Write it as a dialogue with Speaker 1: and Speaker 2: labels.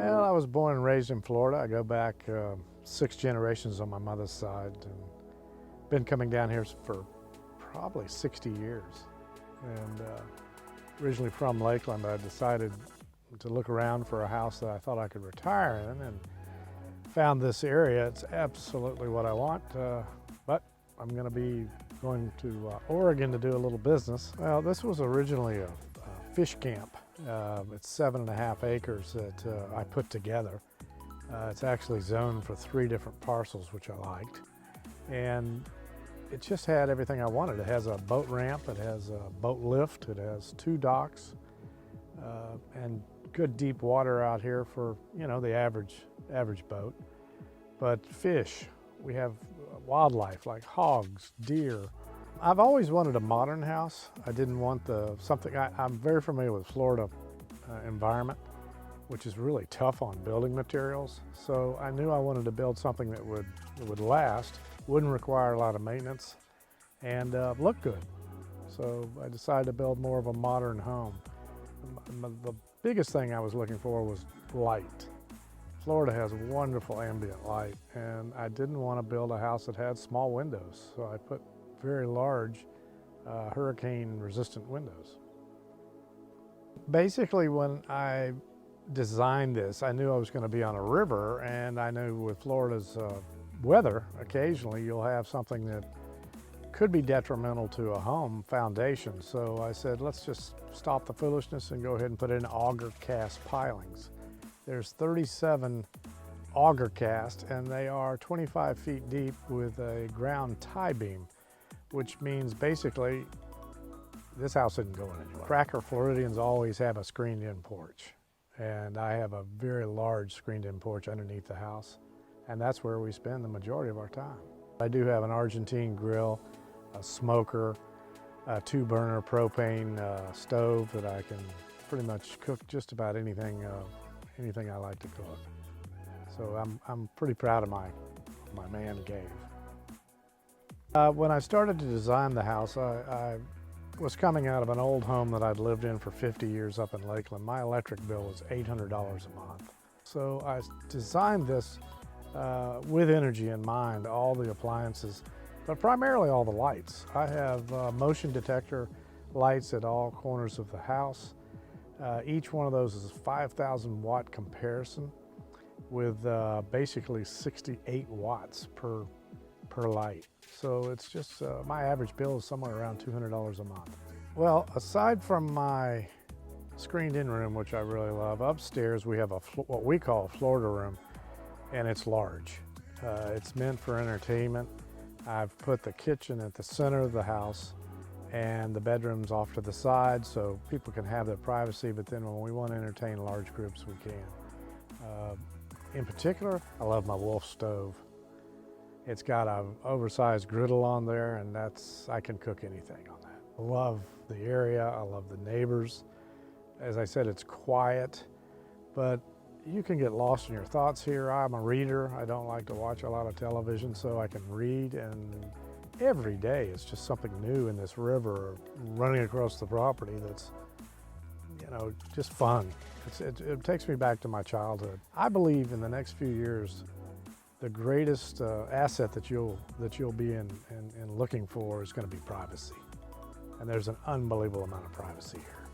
Speaker 1: Well, I was born and raised in Florida. I go back 6 generations on my mother's side and been coming down here for probably 60 years. And originally from Lakeland, I decided to look around for a house that I thought I could retire in and found this area. It's absolutely what I want, but I'm going to be going to Oregon to do a little business. Well, this was originally a fish camp. It's 7.5 acres that I put together. It's actually zoned for 3 different parcels, which I liked. And it just had everything I wanted. It has a boat ramp, it has a boat lift, it has 2 docks, and good deep water out here for, you know, the average boat. But fish, we have wildlife like hogs, deer. I've always wanted a modern house. I didn't want I'm very familiar with Florida environment, which is really tough on building materials. So I knew I wanted to build something that would last, wouldn't require a lot of maintenance, and look good. So I decided to build more of a modern home. The biggest thing I was looking for was light. Florida has wonderful ambient light, and I didn't want to build a house that had small windows. So I put very large hurricane-resistant windows. Basically, when I designed this, I knew I was going to be on a river, and I knew with Florida's weather, occasionally you'll have something that could be detrimental to a home foundation. So I said, let's just stop the foolishness and go ahead and put in auger cast pilings. There's 37 auger cast, and they are 25 feet deep with a ground tie beam, which means basically this house isn't going anywhere. Cracker Floridians always have a screened-in porch, and I have a very large screened-in porch underneath the house, and that's where we spend the majority of our time. I do have an Argentine grill, a smoker, a 2-burner propane stove that I can pretty much cook just about anything I like to cook. So I'm pretty proud of my man cave. When I started to design the house, I was coming out of an old home that I'd lived in for 50 years up in Lakeland. My electric bill was $800 a month. So I designed this with energy in mind, all the appliances, but primarily all the lights. I have motion detector lights at all corners of the house. Each one of those is a 5,000 watt comparison with basically 68 watts per light. So it's just, my average bill is somewhere around $200 a month. Well, aside from my screened-in room, which I really love, upstairs we have what we call a Florida room, and it's large. It's meant for entertainment. I've put the kitchen at the center of the house and the bedrooms off to the side so people can have their privacy, but then when we want to entertain large groups, we can. In particular, I love my Wolf stove. It's got an oversized griddle on there, and I can cook anything on that. I love the area, I love the neighbors. As I said, it's quiet, but you can get lost in your thoughts here. I'm a reader. I don't like to watch a lot of television, so I can read, and every day is just something new in this river running across the property that's, you know, just fun. It takes me back to my childhood. I believe in the next few years, the greatest asset that you'll be in looking for is going to be privacy. And there's an unbelievable amount of privacy here.